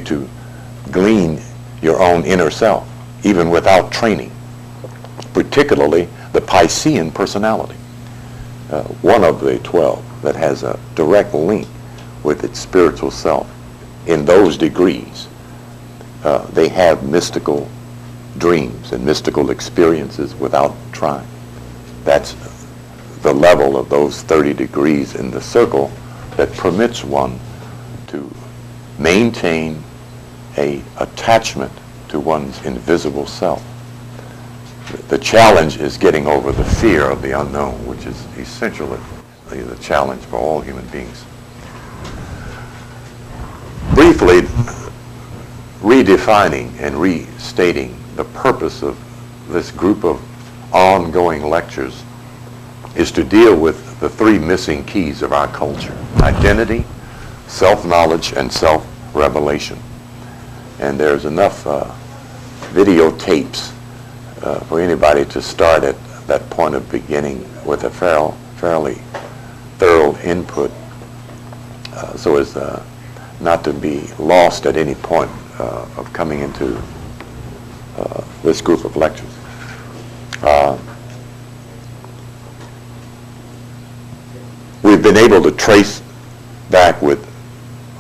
to glean your own inner self, even without training, particularly the Piscean personality, one of the 12 that has a direct link with its spiritual self. In those degrees, they have mystical dreams and mystical experiences without trying. That's the level of those 30 degrees in the circle that permits one to maintain a attachment to one's invisible self. The challenge is getting over the fear of the unknown, which is essentially the challenge for all human beings. Briefly, redefining and restating the purpose of this group of ongoing lectures is to deal with the three missing keys of our culture: identity, self-knowledge, and self-revelation. And there's enough videotapes for anybody to start at that point of beginning with a fairly thorough input so as not to be lost at any point of coming into this group of lectures. We've been able to trace back with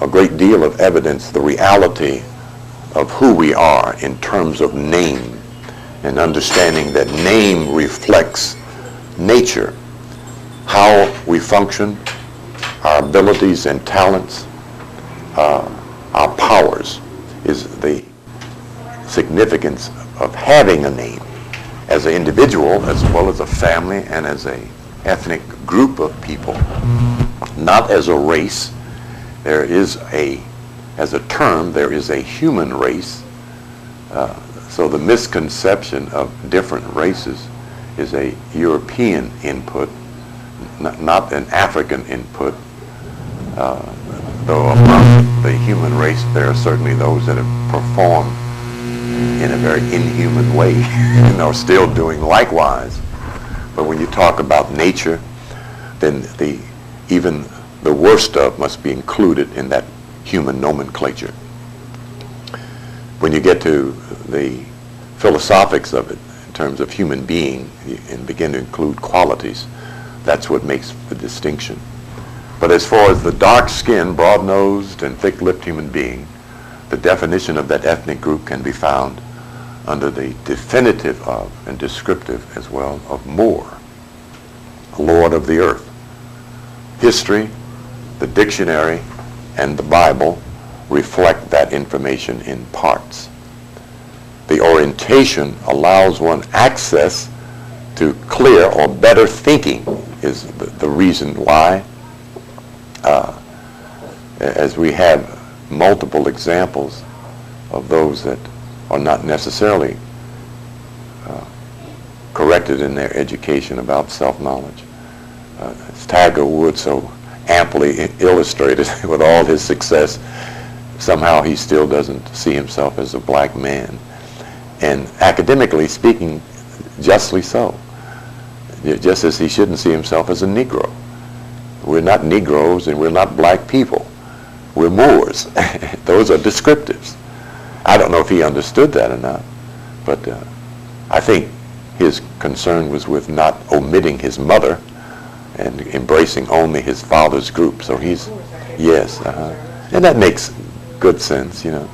a great deal of evidence the reality of who we are in terms of name, and understanding that name reflects nature, how we function, our abilities and talents, our powers, is the significance of having a name as an individual, as well as a family, and as a ethnic group of people, not as a race. There is as a term, there is a human race. So the misconception of different races is a European input, not an African input. Though among the human race, there are certainly those that have performed in a very inhuman way and are still doing likewise. But when you talk about nature, then even the worst of must be included in that human nomenclature. When you get to the philosophics of it, in terms of human being, and begin to include qualities, that's what makes the distinction. But as far as the dark-skinned, broad-nosed, and thick-lipped human being, the definition of that ethnic group can be found under the definitive of, and descriptive as well, of Moor, Lord of the earth. History, the dictionary, and the Bible reflect that information in parts. The orientation allows one access to clear or better thinking is the reason why. As we have multiple examples of those that are not necessarily corrected in their education about self-knowledge. As Tiger Woods so amply illustrated with all his success, somehow he still doesn't see himself as a black man. And academically speaking, justly so. Just as he shouldn't see himself as a Negro. We're not Negroes and we're not black people. We're Moors. Those are descriptives. I don't know if he understood that or not, but I think his concern was with not omitting his mother and embracing only his father's group. So he's, yes, and that makes good sense, you know.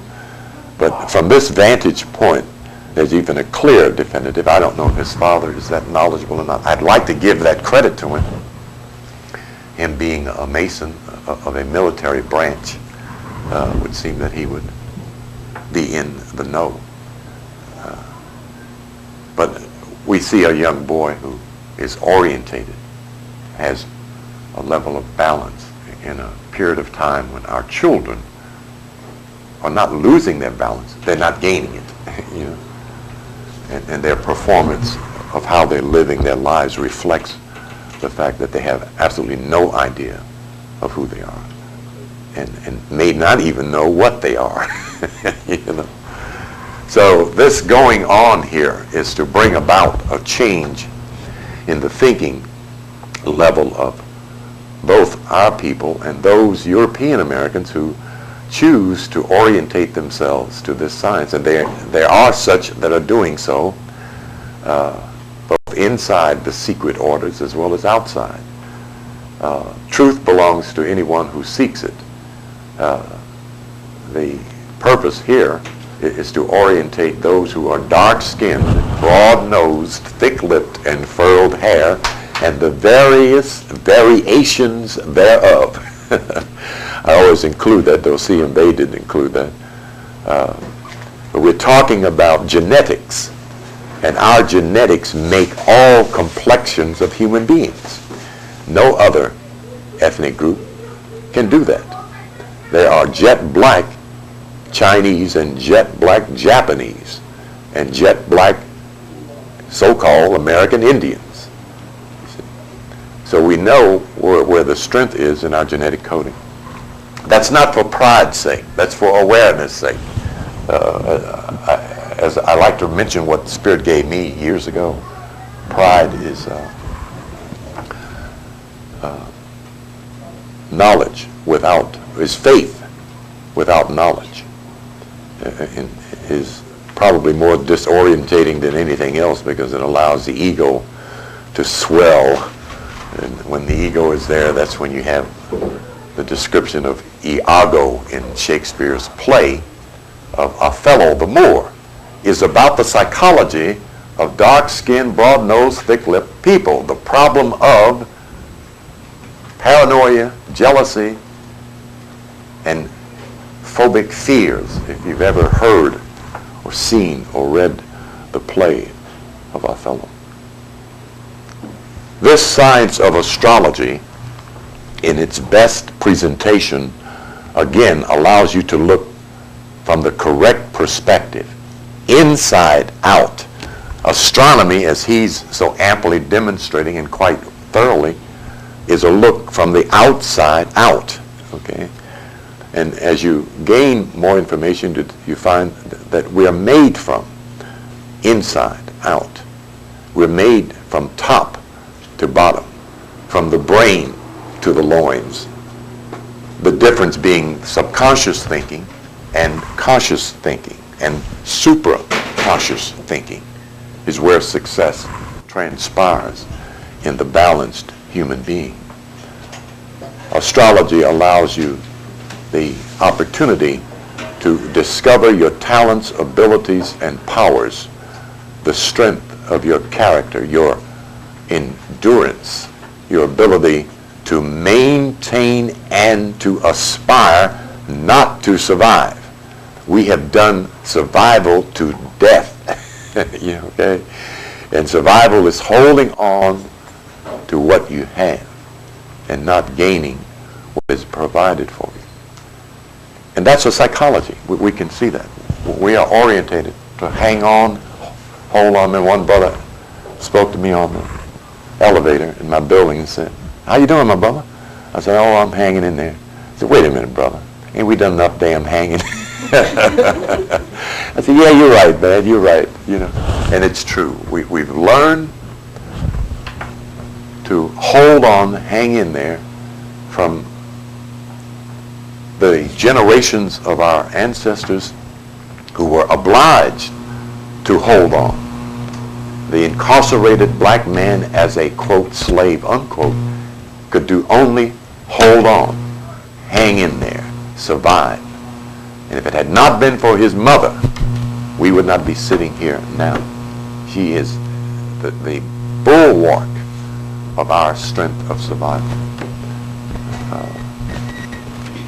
But from this vantage point, there's even a clear definitive. I don't know if his father is that knowledgeable or not. I'd like to give that credit to him. Him being a Mason of a military branch would seem that he would be in the know. But we see a young boy who is orientated, has a level of balance in a period of time when our children are not losing their balance, they're not gaining it, you know. And their performance of how they're living their lives reflects the fact that they have absolutely no idea of who they are and may not even know what they are. You know? So this going on here is to bring about a change in the thinking level of both our people and those European Americans who choose to orientate themselves to this science. And there are such that are doing so, both inside the secret orders as well as outside. Truth belongs to anyone who seeks it. The purpose here is to orientate those who are dark-skinned, broad-nosed, thick-lipped, and furrowed hair, and the various variations thereof. I always include that, though CMB didn't include that. But we're talking about genetics, and our genetics make all complexions of human beings. No other ethnic group can do that. There are jet black Chinese and jet black Japanese and jet black so-called American Indians. So we know where the strength is in our genetic coding. That's not for pride's sake. That's for awareness' sake. As I like to mention what the Spirit gave me years ago, pride is knowledge is faith without knowledge. Is probably more disorientating than anything else because it allows the ego to swell. And when the ego is there, that's when you have the description of Iago in Shakespeare's play of Othello the Moor is about the psychology of dark-skinned, broad-nosed, thick-lipped people. The problem of paranoia, jealousy, and phobic fears, if you've ever heard or seen or read the play of Othello. This science of astrology, in its best presentation, again allows you to look from the correct perspective, inside out. Astronomy, as he's so amply demonstrating and quite thoroughly, is a look from the outside out. Okay? And as you gain more information, you find that we are made from inside out. We're made from top to bottom, from the brain to the loins. The difference being subconscious thinking and conscious thinking, and supra-conscious thinking is where success transpires in the balanced human being. Astrology allows you the opportunity to discover your talents, abilities, and powers, the strength of your character, your endurance, your ability to maintain and to aspire not to survive. We have done survival to death. Okay? And survival is holding on to what you have and not gaining what is provided for you. And that's a psychology. We can see that. We are orientated to hang on, hold on. And one brother spoke to me on the elevator in my building and said, "How you doing, my brother?" I said, "Oh, I'm hanging in there." He said, "Wait a minute, brother. Ain't we done enough damn hanging?" I said, "Yeah, you're right, man. You're right." And it's true. We've learned to hold on, hang in there from the generations of our ancestors who were obliged to hold on. The incarcerated black man as a, quote, slave, unquote, could do only hold on, hang in there, survive. And if it had not been for his mother, we would not be sitting here now. She is the bulwark of our strength of survival.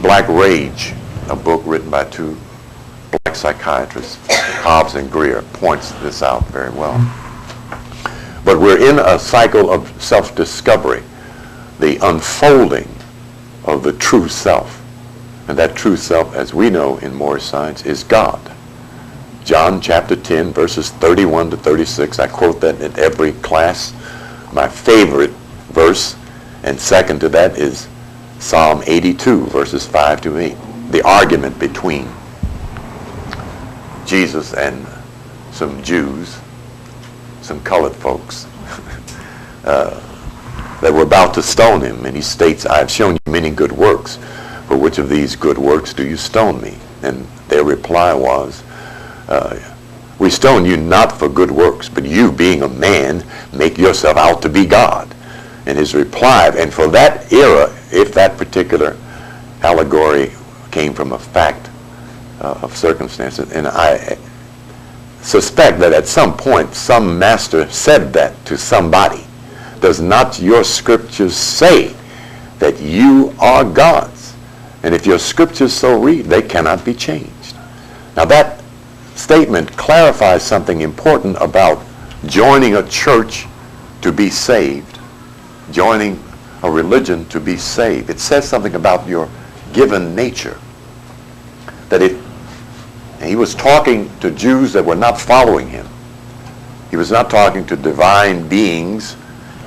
Black Rage, a book written by two black psychiatrists, Hobbes and Greer, points this out very well. But we're in a cycle of self-discovery, the unfolding of the true self. And that true self, as we know in Moorish science, is God. John chapter 10, verses 31 to 36. I quote that in every class. My favorite verse, and second to that, is Psalm 82, verses 5 to 8. The argument between Jesus and some Jews, some colored folks, that were about to stone him. And he states, "I have shown you many good works. For which of these good works do you stone me? And their reply was, we stone you not for good works, but you, being a man, make yourself out to be God. And his reply, and for that era, if that particular allegory came from a fact of circumstances, and I suspect that at some point some master said that to somebody. Does not your scriptures say that you are God's? And if your scriptures so read, they cannot be changed. Now that statement clarifies something important about joining a church to be saved, joining a religion to be saved. It says something about your given nature. And he was talking to Jews that were not following him. He was not talking to divine beings.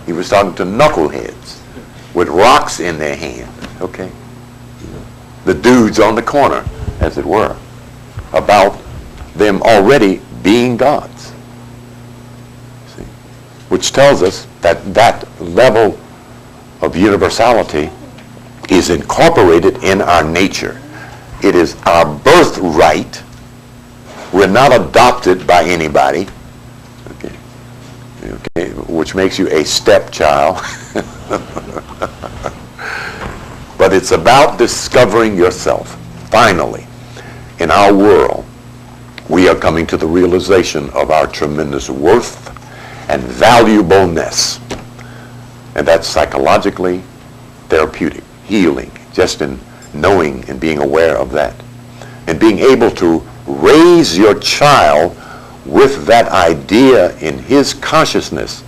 He was talking to knuckleheads with rocks in their hand, okay? The dudes on the corner, as it were, about them already being gods. See? Which tells us that that level of universality is incorporated in our nature. It is our birthright. We're not adopted by anybody, okay, which makes you a stepchild. But it's about discovering yourself. Finally, in our world, we are coming to the realization of our tremendous worth and valuableness. And that's psychologically therapeutic, healing, just in knowing and being aware of that. And being able to raise your child with that idea in his consciousness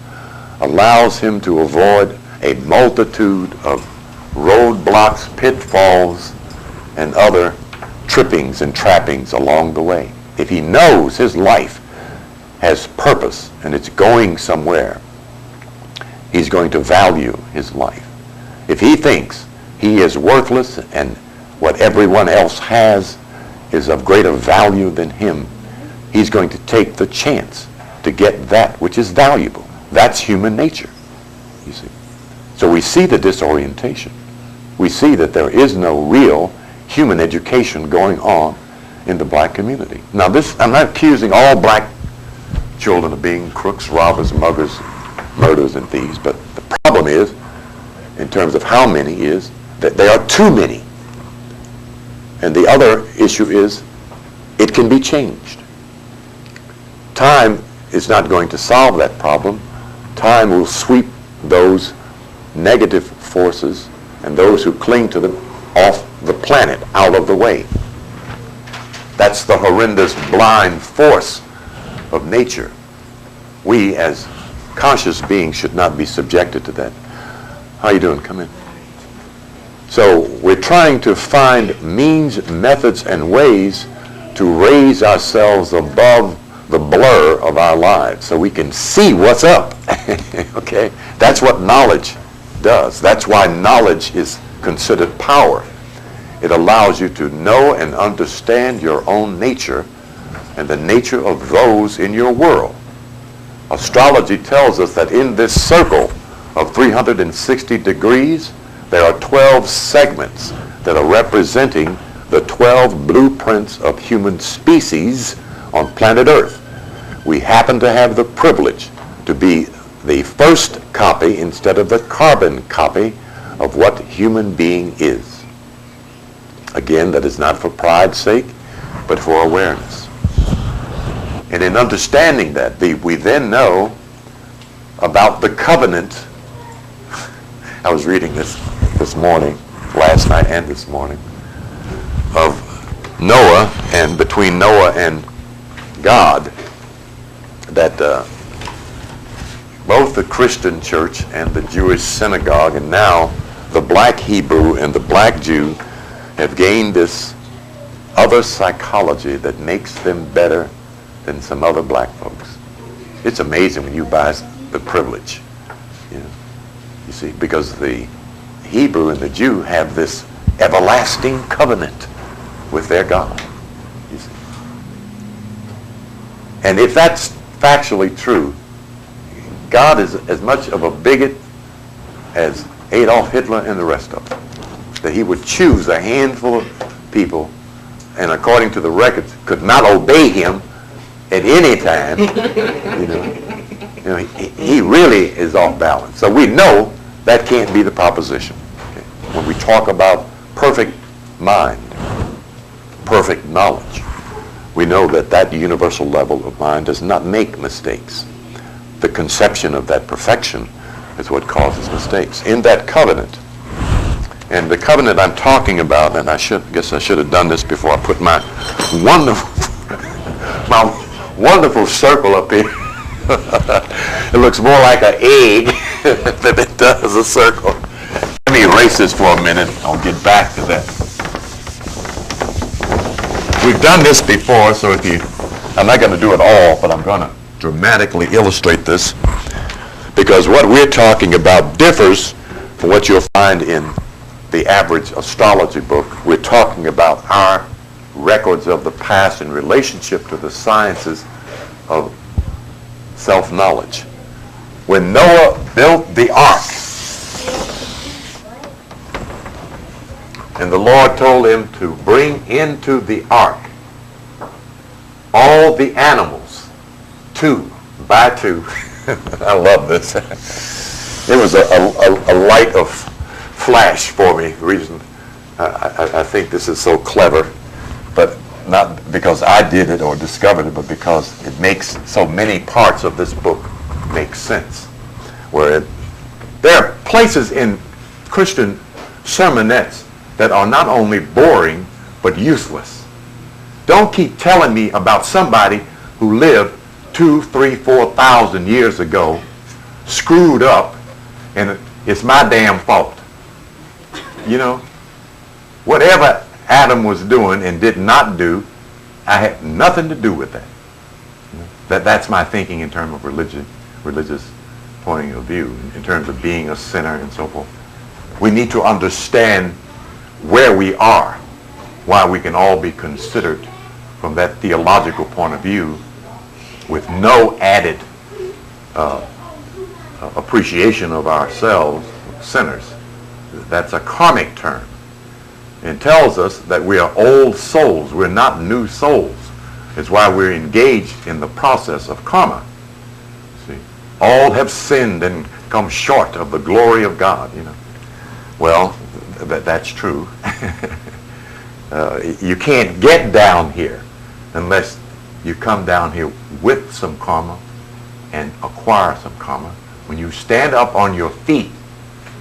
allows him to avoid a multitude of roadblocks, pitfalls, and other trippings and trappings along the way. If he knows his life has purpose and it's going somewhere, he's going to value his life. If he thinks he is worthless and what everyone else has is of greater value than him, he's going to take the chance to get that which is valuable. That's human nature, you see. So we see the disorientation. We see that there is no real human education going on in the black community. Now this, I'm not accusing all black children of being crooks, robbers, muggers, murderers, and thieves, but the problem is, in terms of how many, is that there are too many. And the other issue is it can be changed. Time is not going to solve that problem. Time will sweep those negative forces and those who cling to them off the planet, out of the way. That's the horrendous blind force of nature. We as conscious beings should not be subjected to that. How you doing? Come in. So we're trying to find means, methods, and ways to raise ourselves above the blur of our lives so we can see what's up. Okay? That's what knowledge does. That's why knowledge is considered power. It allows you to know and understand your own nature and the nature of those in your world. Astrology tells us that in this circle of 360 degrees, there are 12 segments that are representing the 12 blueprints of human species on planet Earth. We happen to have the privilege to be the first copy instead of the carbon copy of what human being is. Again, that is not for pride's sake, but for awareness. And in understanding that, we then know about the covenant. I was reading this morning, last night and this morning, of Noah, and between Noah and God, that both the Christian church and the Jewish synagogue, and now the black Hebrew and the black Jew, have gained this other psychology that makes them better than some other black folks. It's amazing when you buy the privilege, you see, because the Hebrew and the Jew have this everlasting covenant with their God, you see. And if that's factually true, God is as much of a bigot as Adolf Hitler and the rest of them. that he would choose a handful of people, and according to the records, could not obey him at any time. He really is off balance. So we know that can't be the proposition. Okay? When we talk about perfect mind, perfect knowledge, we know that that universal level of mind does not make mistakes. The conception of that perfection is what causes mistakes. In that covenant, and the covenant I'm talking about, and I guess I should have done this before I put my wonderful circle up here. It looks more like an egg than it does a circle. Let me erase this for a minute. I'll get back to that. We've done this before, so I'm not going to do it all, but I'm going to dramatically illustrate this, because what we're talking about differs from what you'll find in the average astrology book. We're talking about our records of the past in relationship to the sciences of self-knowledge. When Noah built the ark, and the Lord told him to bring into the ark all the animals, 2 by 2. I love this. It was a light of flash for me. The reason I think this is so clever, but not because I did it or discovered it, but because it makes so many parts of this book make sense. Where there are places in Christian sermonettes that are not only boring, but useless. Don't keep telling me about somebody who lived 2, 3, 4,000 years ago, screwed up, and it's my damn fault. Whatever Adam was doing and did not do, I had nothing to do with that. That's my thinking in terms of religious point of view, in terms of being a sinner and so forth. We need to understand where we are, why we can all be considered from that theological point of view with no added appreciation of ourselves, sinners. That's a karmic term. It tells us that we are old souls. We're not new souls. It's why we're engaged in the process of karma. See, all have sinned and come short of the glory of God. Well, that's true. You can't get down here unless you come down here with some karma and acquire some karma. When you stand up on your feet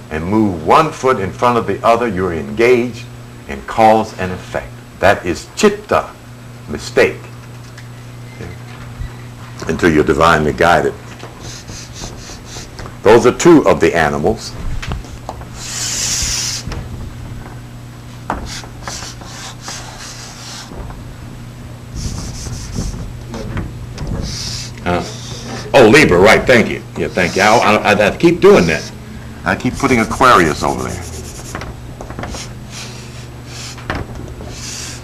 and move one foot in front of the other, you're engaged in cause and effect. That is chitta, mistake, okay, until you're divinely guided. Those are 2 of the animals. Libra, right, thank you. Yeah, thank you. I keep doing that. I keep putting Aquarius over there.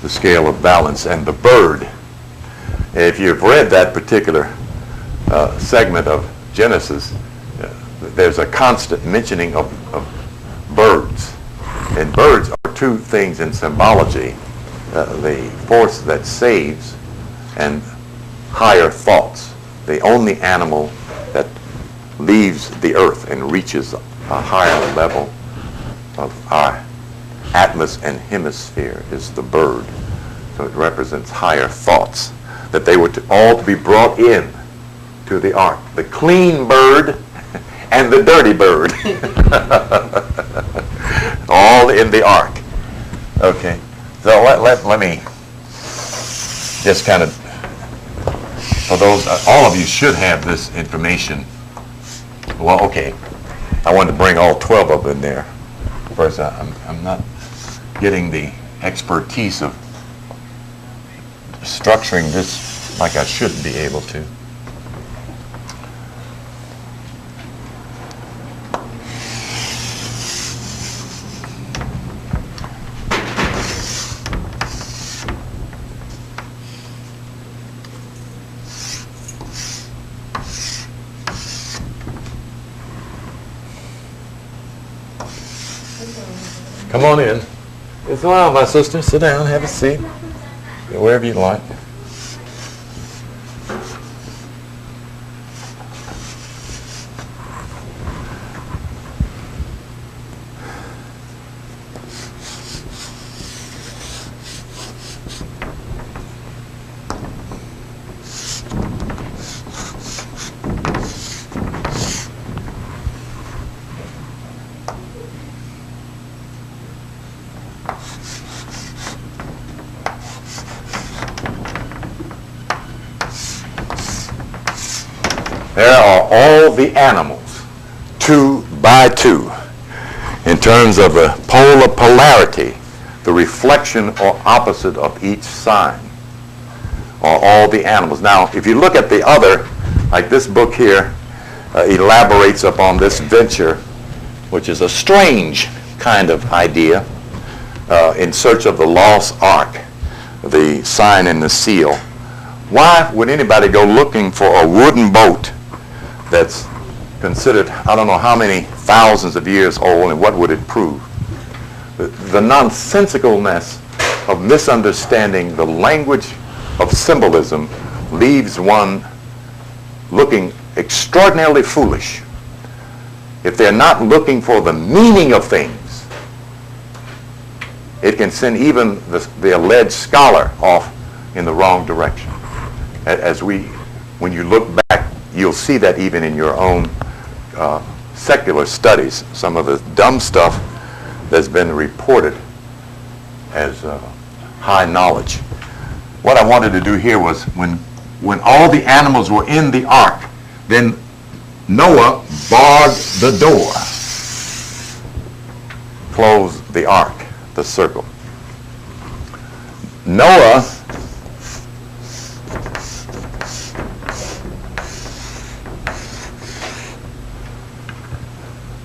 The scale of balance and the bird. If you've read that particular segment of Genesis, there's a constant mentioning of birds. And birds are 2 things in symbology. The force that saves and higher thoughts. The only animal that leaves the earth and reaches a higher level of our atmosphere and hemisphere is the bird. So it represents higher thoughts, that they were all to be brought in to the ark. The clean bird and the dirty bird. All in the ark. Okay. So let me just kind of, for those, all of you should have this information. Well, okay. I wanted to bring all 12 of them in there. First, I'm not getting the expertise of structuring this like I should be able to. Come on in. It's all right, my sister. Sit down, have a seat, wherever you like. There are all the animals, 2 by 2, in terms of a polar polarity, the reflection or opposite of each sign, are all the animals. Now, if you look at the other, like this book here, elaborates upon this venture, which is a strange kind of idea, in search of the lost ark, the sign and the seal. Why would anybody go looking for a wooden boat that's considered, I don't know how many thousands of years old, and what would it prove? The nonsensicalness of misunderstanding the language of symbolism leaves one looking extraordinarily foolish. If they're not looking for the meaning of things, it can send even the alleged scholar off in the wrong direction. When you look back, you'll see that even in your own secular studies, some of the dumb stuff that's been reported as high knowledge. What I wanted to do here was when all the animals were in the ark, then Noah barred the door, closed the ark, the circle. Noah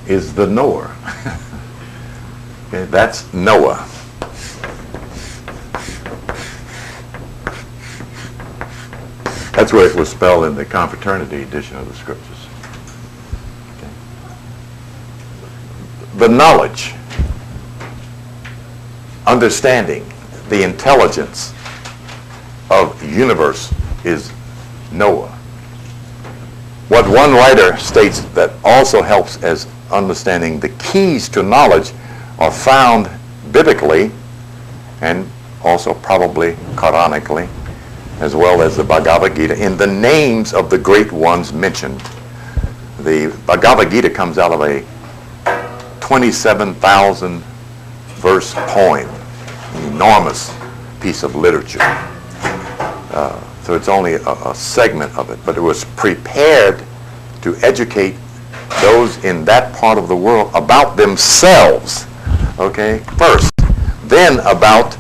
is the knower. Okay, that's Noah. That's where it was spelled in the confraternity edition of the scriptures. Okay. The knowledge, understanding, the intelligence of the universe is Noah. What one writer states that also helps as understanding the keys to knowledge are found biblically and also probably Quranically, as well as the Bhagavad Gita, in the names of the great ones mentioned. The Bhagavad Gita comes out of a 27,000 verse poem, an enormous piece of literature. So it's only a segment of it, but it was prepared to educate those in that part of the world about themselves, okay, first, then about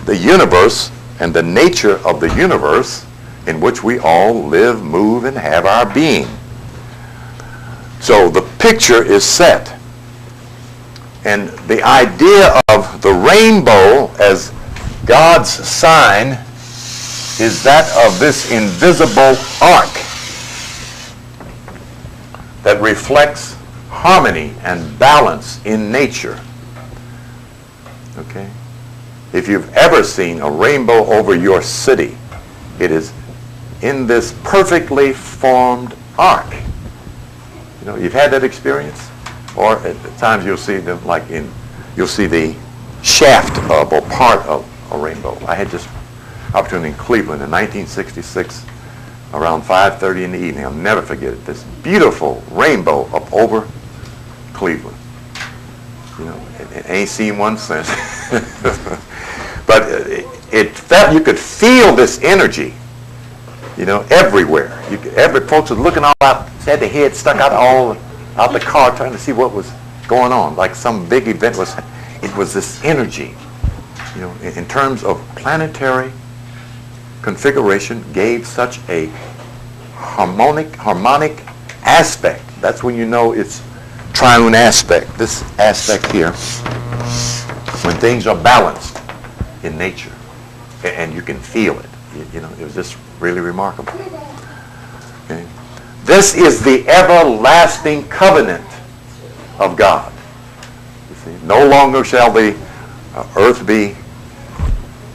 the universe and the nature of the universe in which we all live, move, and have our being. So the picture is set. And the idea of the rainbow as God's sign is that of this invisible ark that reflects harmony and balance in nature. Okay? If you've ever seen a rainbow over your city, it is in this perfectly formed arc. You know, you've had that experience? Or at times you'll see them you'll see the shaft of or part of a rainbow. I had this opportunity in Cleveland in 1966 around 5:30 in the evening. I'll never forget it. This beautiful rainbow up over Cleveland. You know, I ain't seen one since. But it felt, you could feel this energy, you know, everywhere. Every folks was looking all out, had their head stuck out the car trying to see what was going on, like some big event was. It was this energy, you know, in terms of planetary configuration, gave such a harmonic aspect. That's when you know it's triune aspect. This aspect here, when things are balanced in nature, and you can feel it. You know, it was just really remarkable. Okay. This is the everlasting covenant of God. You see, no longer shall the earth be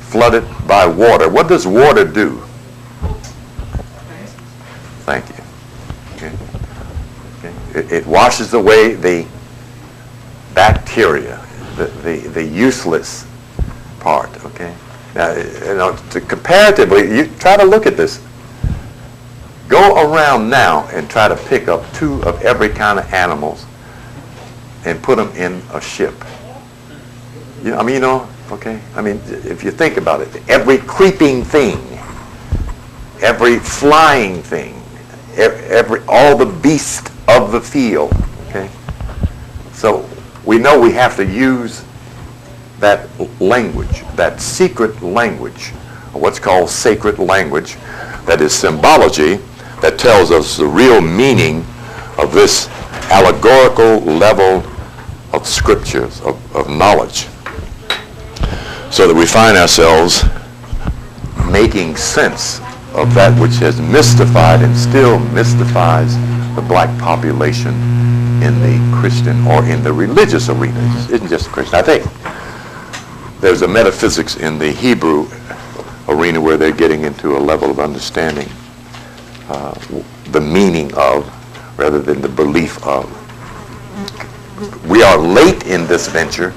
flooded by water. What does water do? Thank you. Okay. Okay. It washes away the bacteria, the useless part. Okay. Now, comparatively, you try to look at this. Go around now and try to pick up 2 of every kind of animals and put them in a ship. Okay? I mean, if you think about it, every creeping thing, every flying thing, all the beasts of the field, okay? So we know we have to use that language, that secret language, or what's called sacred language, that is symbology, that tells us the real meaning of this allegorical level of scriptures, of knowledge, so that we find ourselves making sense of that which has mystified and still mystifies the black population in the Christian or in the religious arena. It isn't just Christian. I think there's a metaphysics in the Hebrew arena where they're getting into a level of understanding the meaning of rather than the belief of. We are late in this venture.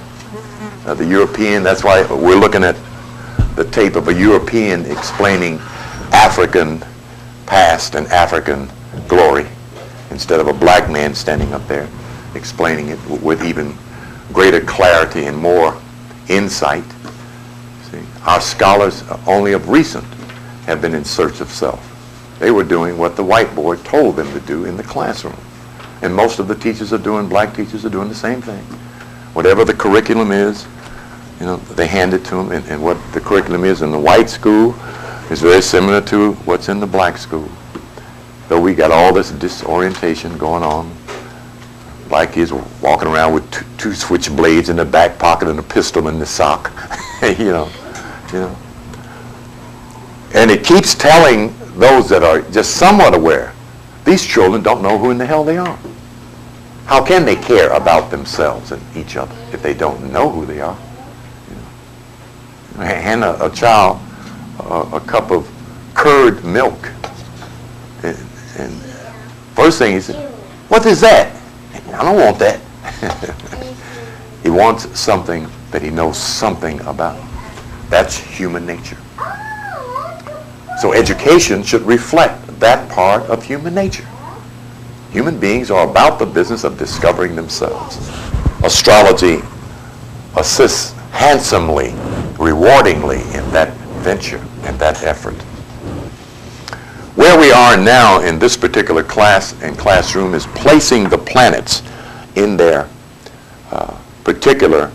The European, that's why we're looking at the tape of a European explaining African past and African glory instead of a black man standing up there explaining it with even greater clarity and more insight. See, our scholars only of recent have been in search of self. They were doing what the whiteboard told them to do in the classroom. And most of the teachers are doing, black teachers are doing the same thing. Whatever the curriculum is, they hand it to them. And what the curriculum is in the white school is very similar to what's in the black school. Though we got all this disorientation going on. Black kids walking around with two switchblades in the back pocket and a pistol in the sock. And it keeps telling those that are just somewhat aware, these children don't know who in the hell they are. How can they care about themselves and each other if they don't know who they are? Hand a child a cup of curd milk, and first thing he said, "What is that?" "I don't want that." He wants something that he knows something about. That's human nature. So education should reflect that part of human nature. Human beings are about the business of discovering themselves. Astrology assists handsomely, rewardingly in that venture and that effort. Where we are now in this particular class and classroom is placing the planets in their particular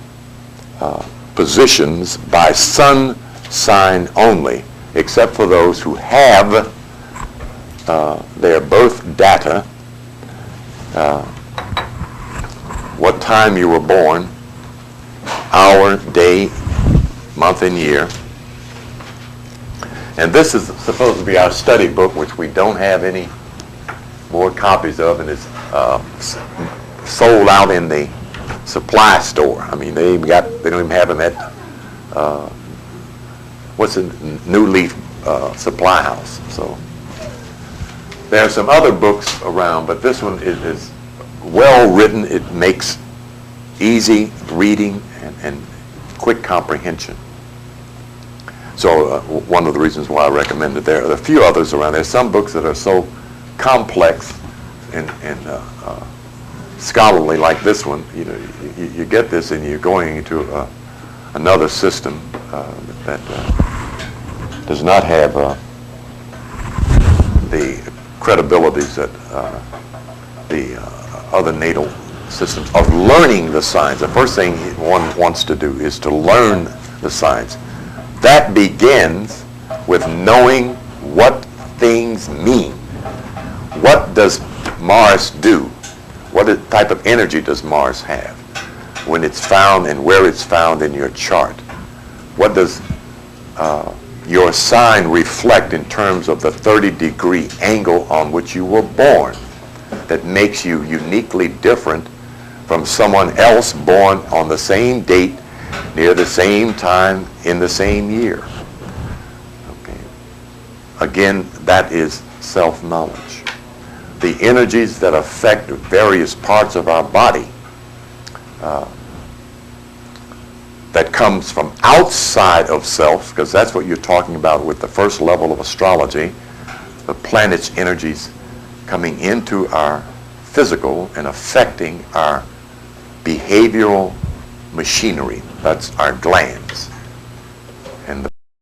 positions by sun sign only, except for those who have their birth data, what time you were born, hour, day, month, and year. And this is supposed to be our study book, which we don't have any more copies of, and it's sold out in the supply store. I mean, they don't even have them at what's a New Leaf supply house. So there are some other books around, but this one is well written. It makes easy reading and quick comprehension. So one of the reasons why I recommend it. There are a few others around. There's some books that are so complex and scholarly, like this one. You get this and you're going into another system that does not have the credibilities that the other natal systems of learning the signs. The first thing one wants to do is to learn the signs. That begins with knowing what things mean. What does Mars do? What type of energy does Mars have when it's found and where it's found in your chart? What does your sign reflect in terms of the 30-degree angle on which you were born that makes you uniquely different from someone else born on the same date near the same time in the same year. Okay. Again, that is self-knowledge. The energies that affect various parts of our body that comes from outside of self, because that's what you're talking about with the first level of astrology, the planet's energies coming into our physical and affecting our behavioral machinery. That's our glands.